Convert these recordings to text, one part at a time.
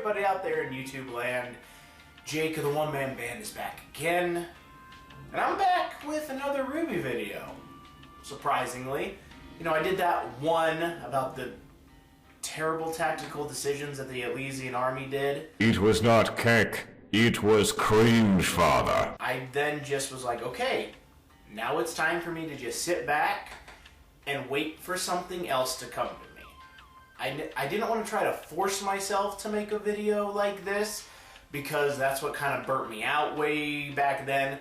everybody out there in YouTube land. Jake of the OneManBand is back again. And I'm back with another Ruby video. Surprisingly. You know, I did that one about the terrible tactical decisions that the Elysian army did. It was not cake. It was cringe, father. I then just was like, okay, now it's time for me to just sit back and wait for something else to come to me. I didn't want to try to force myself to make a video like this, because that's what kind of burnt me out way back then.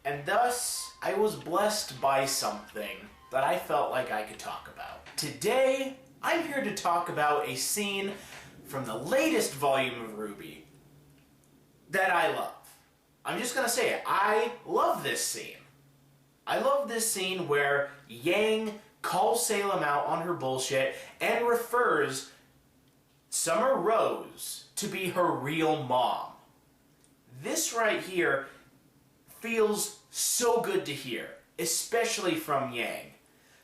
And thus, I was blessed by something that I felt like I could talk about. Today, I'm here to talk about a scene from the latest volume of Ruby that I love. I'm just gonna say it. I love this scene. I love this scene where Yang calls Salem out on her bullshit and refers Summer Rose to be her real mom. This right here feels so good to hear, especially from Yang.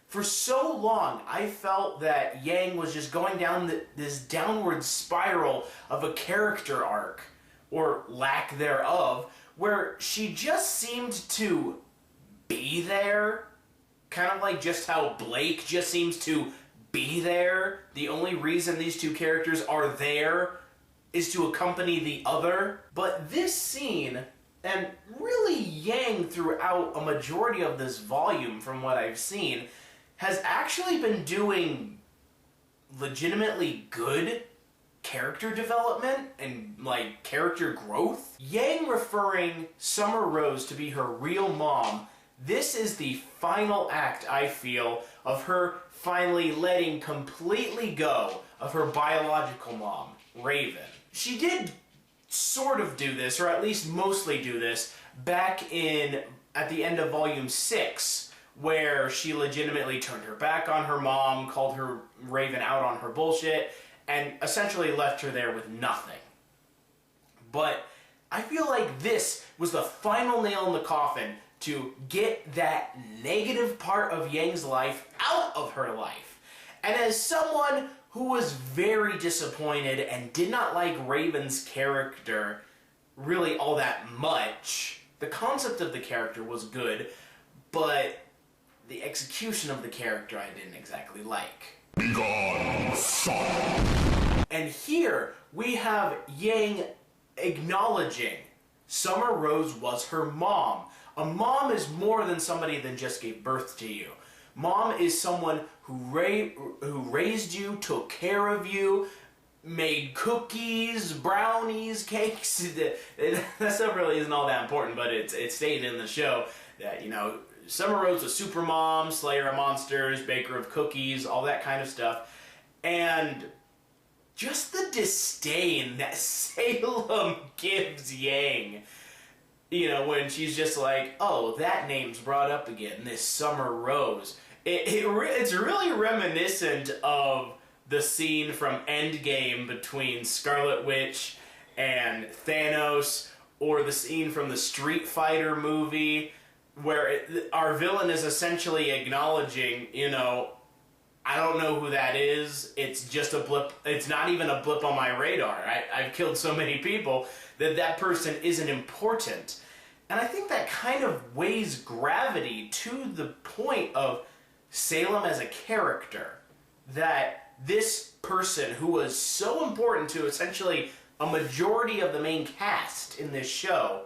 For so long, I felt that Yang was just going down this downward spiral of a character arc, or lack thereof, where she just seemed to be there, kind of like just how Blake just seems to be there. The only reason these two characters are there is to accompany the other. But this scene, and really Yang throughout a majority of this volume from what I've seen, has actually been doing legitimately good character development and like character growth. Yang referring Summer Rose to be her real mom, this is the final act, I feel, of her finally letting completely go of her biological mom, Raven. She did sort of do this, or at least mostly do this, back at the end of volume 6, where she legitimately turned her back on her mom, called her Raven out on her bullshit, and essentially left her there with nothing. But I feel like this was the final nail in the coffin to get that negative part of Yang's life out of her life. And as someone who was very disappointed and did not like Raven's character really all that much, the concept of the character was good, but the execution of the character I didn't exactly like. Begone, son. And here we have Yang acknowledging Summer Rose was her mom. A mom is more than somebody that just gave birth to you. Mom is someone who raised you, took care of you, made cookies, brownies, cakes. That stuff really isn't all that important, but it's stated in the show that, you know, Summer Rose was super mom, slayer of monsters, baker of cookies, all that kind of stuff. And just the disdain that Salem gives Yang, you know, when she's just like, oh, that name's brought up again, this Summer Rose. It's really reminiscent of the scene from Endgame between Scarlet Witch and Thanos, or the scene from the Street Fighter movie, where our villain is essentially acknowledging, you know, I don't know who that is, it's just a blip, it's not even a blip on my radar. I've killed so many people that person isn't important. And I think that kind of weighs gravity to the point of Salem as a character, that this person who was so important to essentially a majority of the main cast in this show,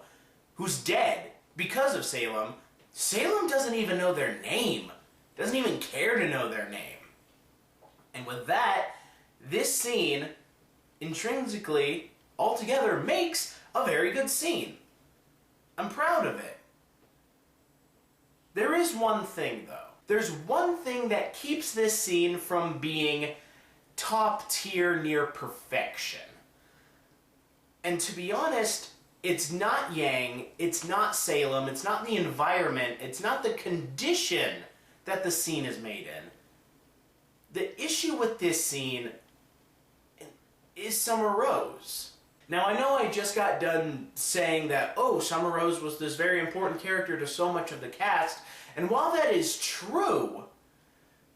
who's dead because of Salem, Salem doesn't even know their name, doesn't even care to know their name. And with that, this scene, intrinsically, altogether, makes a very good scene. I'm proud of it. There is one thing, though. There's one thing that keeps this scene from being top tier near perfection. And to be honest, it's not Yang, it's not Salem, it's not the environment, it's not the condition that the scene is made in. The issue with this scene is Summer Rose. Now, I know I just got done saying that, oh, Summer Rose was this very important character to so much of the cast, and while that is true,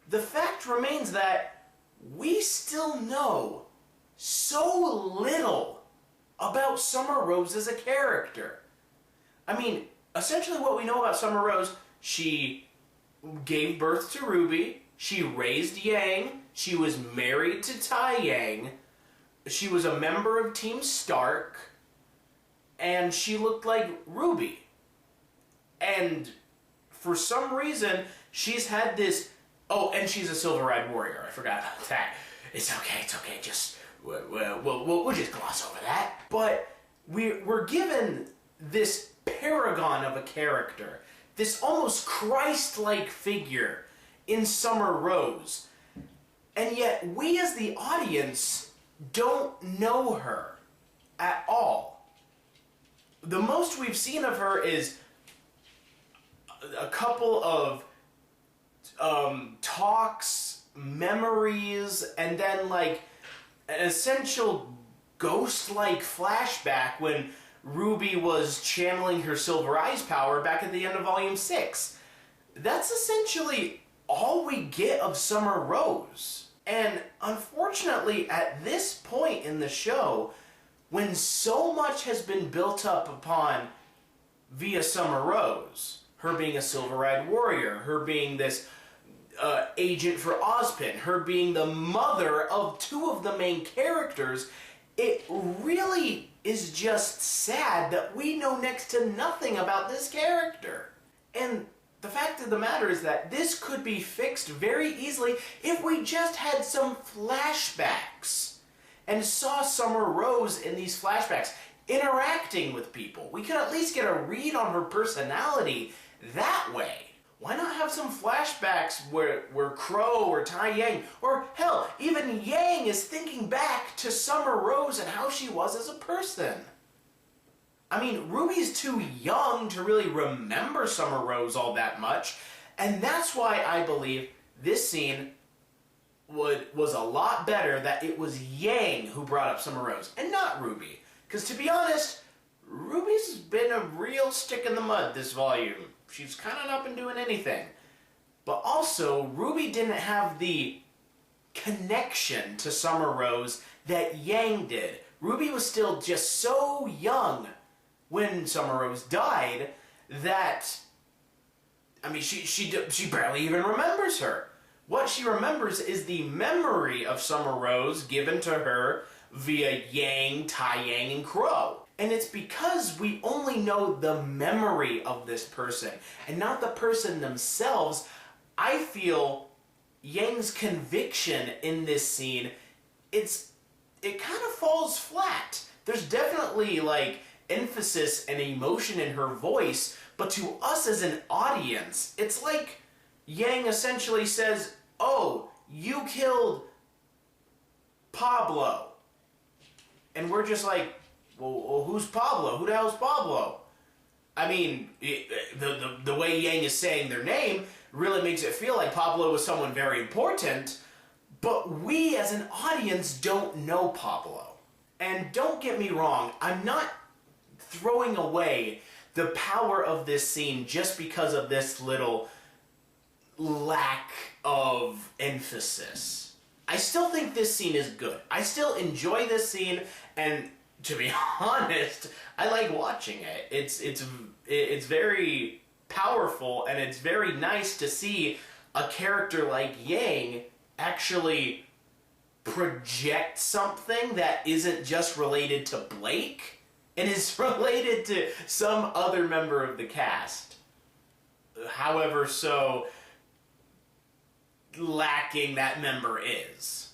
the fact remains that we still know so little about Summer Rose as a character. I mean, essentially what we know about Summer Rose, she gave birth to Ruby, she raised Yang, she was married to Tai Yang, she was a member of Team Stark, and she looked like Ruby. And for some reason, she's had this... Oh, and she's a silver-eyed warrior. I forgot about that. It's okay, just... We'll just gloss over that. But we're given this paragon of a character, this almost Christ-like figure in Summer Rose. And yet, we as the audience don't know her at all. The most we've seen of her is a couple of talks, memories, and then like an essential ghost-like flashback when Ruby was channeling her Silver Eyes power back at the end of Volume 6. That's essentially all we get of Summer Rose. And unfortunately, at this point in the show, when so much has been built up upon via Summer Rose, her being a silver-eyed warrior, her being this agent for Ozpin, her being the mother of two of the main characters, it really is just sad that we know next to nothing about this character. And the fact of the matter is that this could be fixed very easily if we just had some flashbacks and saw Summer Rose in these flashbacks interacting with people. We could at least get a read on her personality that way. Why not have some flashbacks where Crow or Tai Yang, or hell, even Yang is thinking back to Summer Rose and how she was as a person? I mean, Ruby's too young to really remember Summer Rose all that much, and that's why I believe this scene was a lot better that it was Yang who brought up Summer Rose, and not Ruby. Because to be honest, Ruby's been a real stick in the mud this volume. She's kind of not been doing anything. But also, Ruby didn't have the connection to Summer Rose that Yang did. Ruby was still just so young when Summer Rose died that, I mean, she barely even remembers her. What she remembers is the memory of Summer Rose given to her via Yang, Tai Yang, and Crow. And it's because we only know the memory of this person and not the person themselves. I feel Yang's conviction in this scene, it kind of falls flat. There's definitely like emphasis and emotion in her voice, but to us as an audience, it's like Yang essentially says, "Oh, you killed Pablo." And we're just like, well, who's Pablo? Who the hell's Pablo? I mean, the way Yang is saying their name really makes it feel like Pablo was someone very important, but we as an audience don't know Pablo. And don't get me wrong, I'm not throwing away the power of this scene just because of this little lack of emphasis. I still think this scene is good. I still enjoy this scene, and to be honest, I like watching it. It's very powerful, and it's very nice to see a character like Yang actually project something that isn't just related to Blake and is related to some other member of the cast. However so lacking that member is.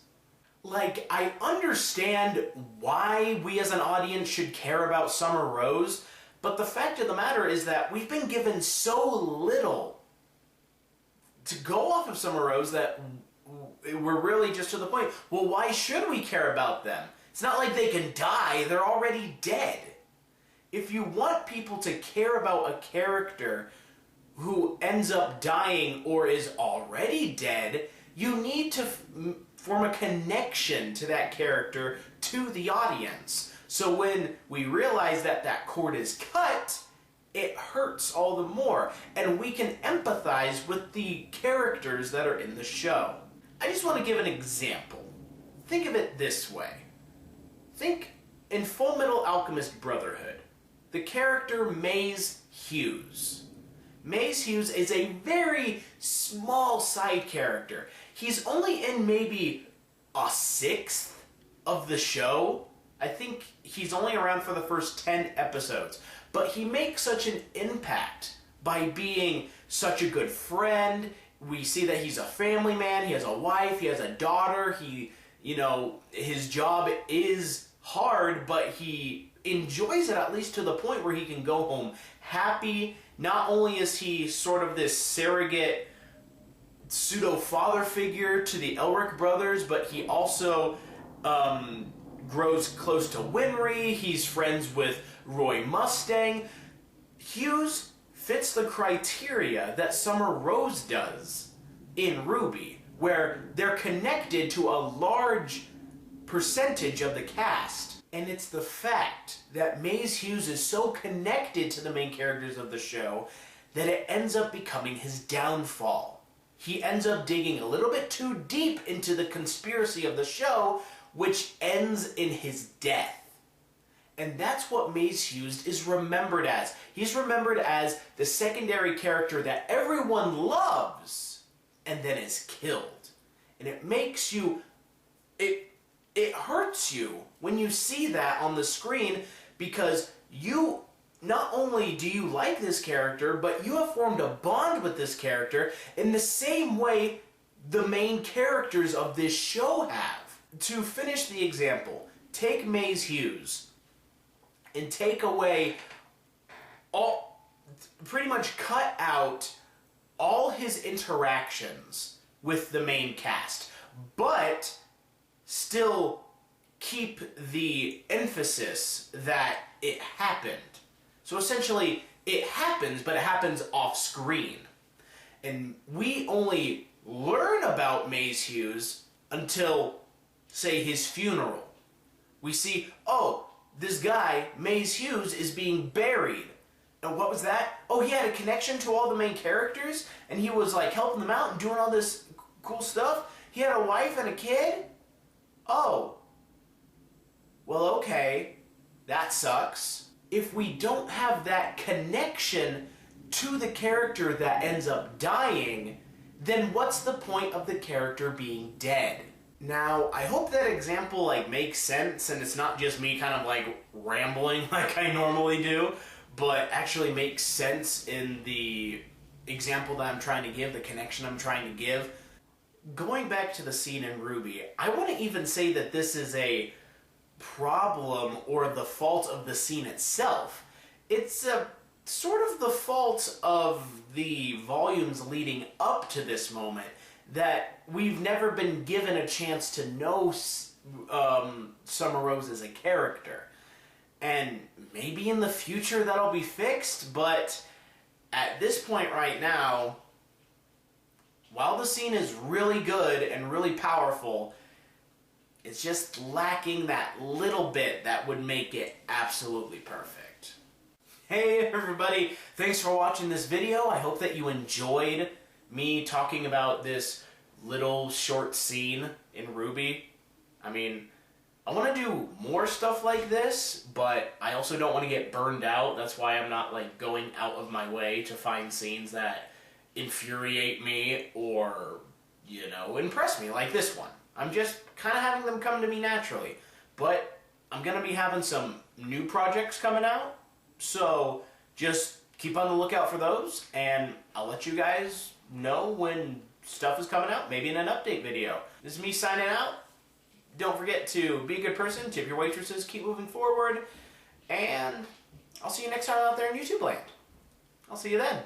Like, I understand why we as an audience should care about Summer Rose, but the fact of the matter is that we've been given so little to go off of Summer Rose that we're really just to the point, well, why should we care about them? It's not like they can die, they're already dead. If you want people to care about a character who ends up dying or is already dead, you need to form a connection to that character to the audience. So when we realize that that cord is cut, it hurts all the more, and we can empathize with the characters that are in the show. I just want to give an example. Think of it this way. think in Full Metal Alchemist Brotherhood, the character Maze Hughes. Maze Hughes is a very small side character. He's only in maybe a sixth of the show. I think he's only around for the first 10 episodes. But he makes such an impact by being such a good friend. We see that he's a family man, he has a wife, he has a daughter, his job is hard, but he enjoys it at least to the point where he can go home happy. Not only is he sort of this surrogate pseudo-father figure to the Elric brothers, but he also grows close to Winry. He's friends with Roy Mustang. Hughes fits the criteria that Summer Rose does in RWBY, where they're connected to a large percentage of the cast. And it's the fact that Maze Hughes is so connected to the main characters of the show that it ends up becoming his downfall. He ends up digging a little bit too deep into the conspiracy of the show, which ends in his death. And that's what Maze Hughes is remembered as. He's remembered as the secondary character that everyone loves and then is killed. And it makes you... It hurts you when you see that on the screen, because you... Not only do you like this character, but you have formed a bond with this character in the same way the main characters of this show have. To finish the example, take Maze Hughes and take away pretty much cut out all his interactions with the main cast, but still keep the emphasis that it happened. So essentially, it happens, but it happens off screen. And we only learn about Maze Hughes until, say, his funeral. We see, oh, this guy, Maze Hughes, is being buried. And what was that? Oh, he had a connection to all the main characters, and he was, like, helping them out and doing all this cool stuff. He had a wife and a kid? Oh. Well, okay. That sucks. If we don't have that connection to the character that ends up dying, then what's the point of the character being dead? Now, I hope that example makes sense and it's not just me kind of rambling like I normally do, but actually makes sense in the example that I'm trying to give, the connection I'm trying to give. Going back to the scene in RWBY, I wouldn't even say that this is a problem or the fault of the scene itself. It's sort of the fault of the volumes leading up to this moment, that we've never been given a chance to know Summer Rose as a character. And maybe in the future that'll be fixed, but at this point right now, while the scene is really good and really powerful, it's just lacking that little bit that would make it absolutely perfect. Hey everybody, thanks for watching this video. I hope that you enjoyed me talking about this little short scene in RWBY. I mean, I want to do more stuff like this, but I also don't want to get burned out. That's why I'm not going out of my way to find scenes that infuriate me or, impress me like this one. I'm just kind of having them come to me naturally. But I'm going to be having some new projects coming out, so just keep on the lookout for those, and I'll let you guys know when stuff is coming out, maybe in an update video. This is me signing out. Don't forget to be a good person, tip your waitresses, keep moving forward, and I'll see you next time out there in YouTube land. I'll see you then.